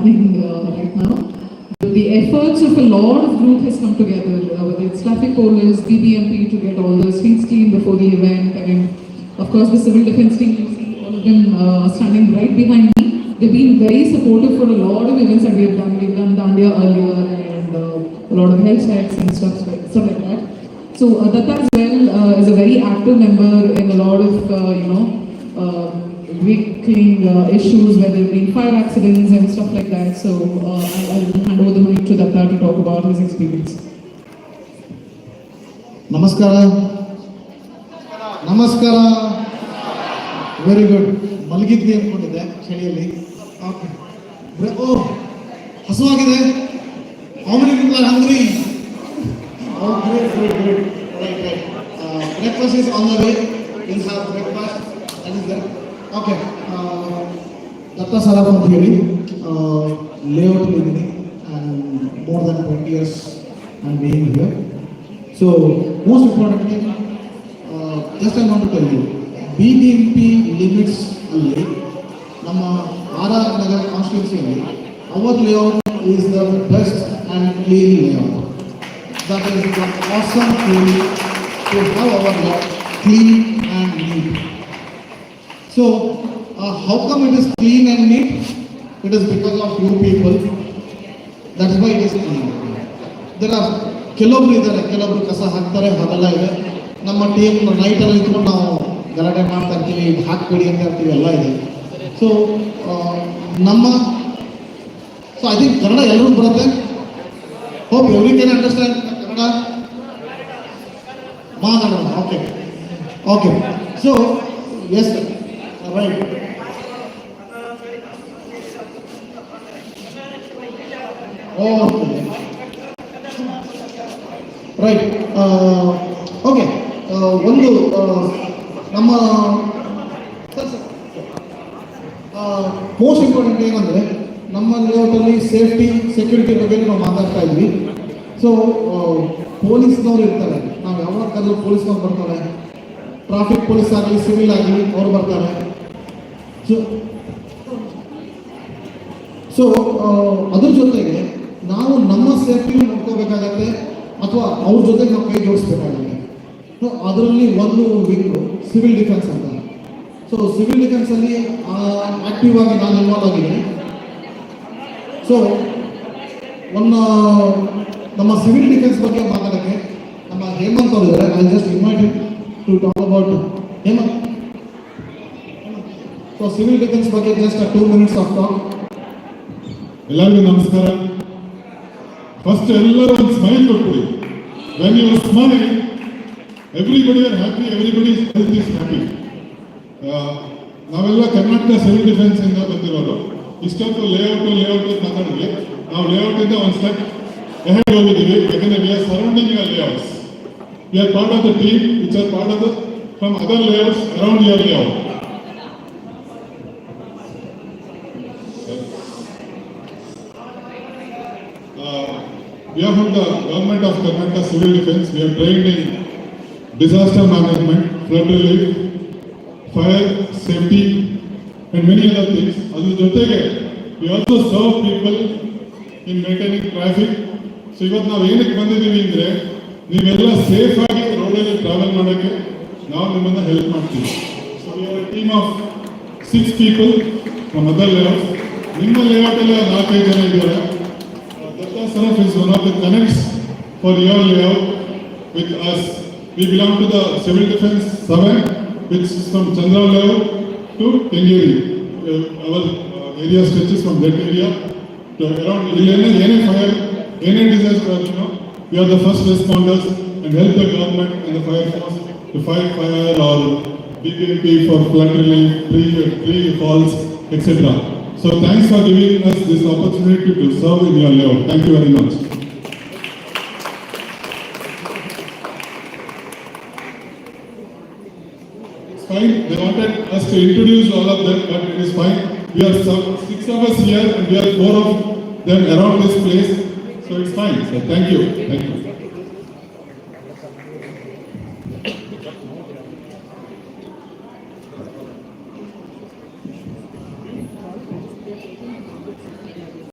happening right now. The efforts of a lot of group has come together, whether it's traffic police, BBMP to get all the streets clean before the event, and of course the civil defense team, you see all of them standing right behind me. They've been very supportive for a lot of events that we have done. We've done Dandiya earlier and a lot of health checks and stuff like that. So Datta as well is a very active member in a lot of vehicle issues, whether it be fire accidents and stuff like that. So I'll hand over the mic to Datta to talk about his experience. Namaskara. Namaskara. Very good. ಮಲಗಿದ್ವಿ ಅಂದ್ಕೊಂಡಿದ್ದೆ ಚಳಿಯಲ್ಲಿ. Okay. ಓ ಹಸುವಾಗಿದೆ. How many people are hungry? Oh, great. Right. Breakfast is on the way. We'll have breakfast. That is there. Okay. Datta Saraf ಅಂತ ಹೇಳಿ layout ಇದ್ದೀನಿ and more than 20 years I'm being here. So most importantly, just I want to tell you, BBMP limits ಅಲ್ಲಿ ನಮ್ಮ RR Nagar constituency our layout is the best and clean layout. That is the awesome thing to have our layout clean and neat. So how come it is clean and neat? It is because of you people. That's why it is clean. There are ಕೆಲವೊಬ್ರು ಕಸ ಹಾಕ್ತಾರೆ, ಹಾಗಲ್ಲ ಇದೆ. ನಮ್ಮ team ನೈಟಲ್ಲಿ ಇಟ್ಕೊಂಡು ನಾವು ಗಲಾಟೆ ಮಾಡ್ತಾ ಇರ್ತೀವಿ, ಹಾಕ್ಬೇಡಿ ಅಂತ ಇರ್ತೀವಿ, ಎಲ್ಲ ಇದೆ. ಸೊ ಐ ಥಿಂಕ್ ಕನ್ನಡ ಎಲ್ಲರೂ ಬರುತ್ತೆ. Hope every can understand Kannada ಮಾತಾಡೋಣ. Okay. So yes right. Right. Okay. ಒಂದು ನಮ್ಮ ಮೋಸ್ಟ್ ಇಂಪಾರ್ಟೆಂಟ್ ಏನಂದರೆ ನಮ್ಮ ಲೇಔಟಲ್ಲಿ ಸೇಫ್ಟಿ ಸೆಕ್ಯೂರಿಟಿ ಬಗ್ಗೆ ನಾವು ಮಾತಾಡ್ತಾ ಇದ್ವಿ. ಸೊ ಪೊಲೀಸ್ನವ್ರು ಇರ್ತಾರೆ, ನಾವು ಯಾವಾಗ ಕರೆದ್ರು ಪೊಲೀಸ್ನವ್ರು ಬರ್ತಾರೆ, ಟ್ರಾಫಿಕ್ ಪೊಲೀಸ್ ಆಗಲಿ ಸಿವಿಲ್ ಆಗಲಿ ಅವ್ರು ಬರ್ತಾರೆ. ಸೊ ಅದ್ರ ಜೊತೆಗೆ ನಾವು ನಮ್ಮ ಸೇಫ್ಟಿ ನೋಡ್ಕೋಬೇಕಾಗತ್ತೆ, ಅಥವಾ ಅವ್ರ ಜೊತೆಗೆ ನಾವು ಕೈ ಜೋಡಿಸ್ಬೇಕಾಗುತ್ತೆ. ಸೊ ಅದರಲ್ಲಿ ಒಂದು ವಿಂಗ್ ಸಿವಿಲ್ ಡಿಫೆನ್ಸ್ ಅಂತ. ಸೊ ಸಿವಿಲ್ ಡಿಫೆನ್ಸಲ್ಲಿ ಆಕ್ಟಿವ್ ಆಗಿ ನಾನು ಇನ್ವಾಲ್ವ್ ಆಗಿದ್ದೀನಿ. ಸೊ ನಮ್ಮ ಸಿವಿಲ್ ಡಿಫೆನ್ಸ್ ಬಗ್ಗೆ ಮಾತಾಡೋಕ್ಕೆ ನಮ್ಮ ಹೇಮಂತ್ ಅವರು ಇದ್ದಾರೆ. I just invited to talk about Hemanth. So civil defence ಬಗ್ಗೆ ಜಸ್ಟ್ 2 minutes ಆಫ್ ಟಾಕ್. ಎಲ್ಲರಿಗೂ ನಮಸ್ಕಾರ. ಫಸ್ಟ್ ಎಲ್ಲರೂ ಒಂದು ಸ್ಮೈಲ್ ಕೊಟ್ಬಿಡಿ. When you smile everybody are happy, everybody is happy. ನಾವೆಲ್ಲ ಕರ್ನಾಟಕ ಸಿವಿಲ್ ಡಿಫೆನ್ಸ್ ಇಂದ ಬಂದಿರೋರು. ಇಷ್ಟೊಂದು ಲೇಔಟ್ ಮಾತಾಡಿದ್ವಿ. ನಾವು ಲೇಔಟ್ ಇಂದ ಒಂದು ಸ್ಟೆಪ್ ಹೆಡ್ ಹೋಗಿದ್ದೀವಿ. ಯಾಕಂದ್ರೆ we are surrounding your layouts. We are part of the team which are part of the from other layouts around your layout. We are from the Government of Karnataka Civil Defence. We are trained in disaster management, flood relief, fire safety, and many other things. Adar jotege we also serve people in maintaining traffic. So ivat ನಾವು ಏನಕ್ಕೆ ಬಂದಿದ್ದೀವಿ ಅಂದ್ರೆ ನೀವೆಲ್ಲ safe ಆಗಿ ರೋಡಲ್ಲಿ travel ಮಾಡೋಕ್ಕೆ ನಾವು ನಿಮ್ಮನ್ನ ಹೆಲ್ಪ್ ಮಾಡ್ತೀವಿ. So we are a team of 6 people from other layouts. ನಿಮ್ಮ ಲೇಔಟ್ ಎಲ್ಲ 4-5 ಜನ ಇದ್ದಾರೆ. Datta Saraf is one of the connects for your layout with us. We belong to the Civil Defence 7, which is from Chandra layout to Kengeri. Our area stretches from that area to around any fire, any disaster. We are the first responders and help the government and the fire force to fight fire or BBMP for flood relief, tree falls, etc. So thanks for giving us this opportunity to serve in your layout. Thank you very much. It's fine. They wanted us to introduce all of them, but it is fine. We are 6 of us here and we are 4 of them around this place. So it's fine. So thank you.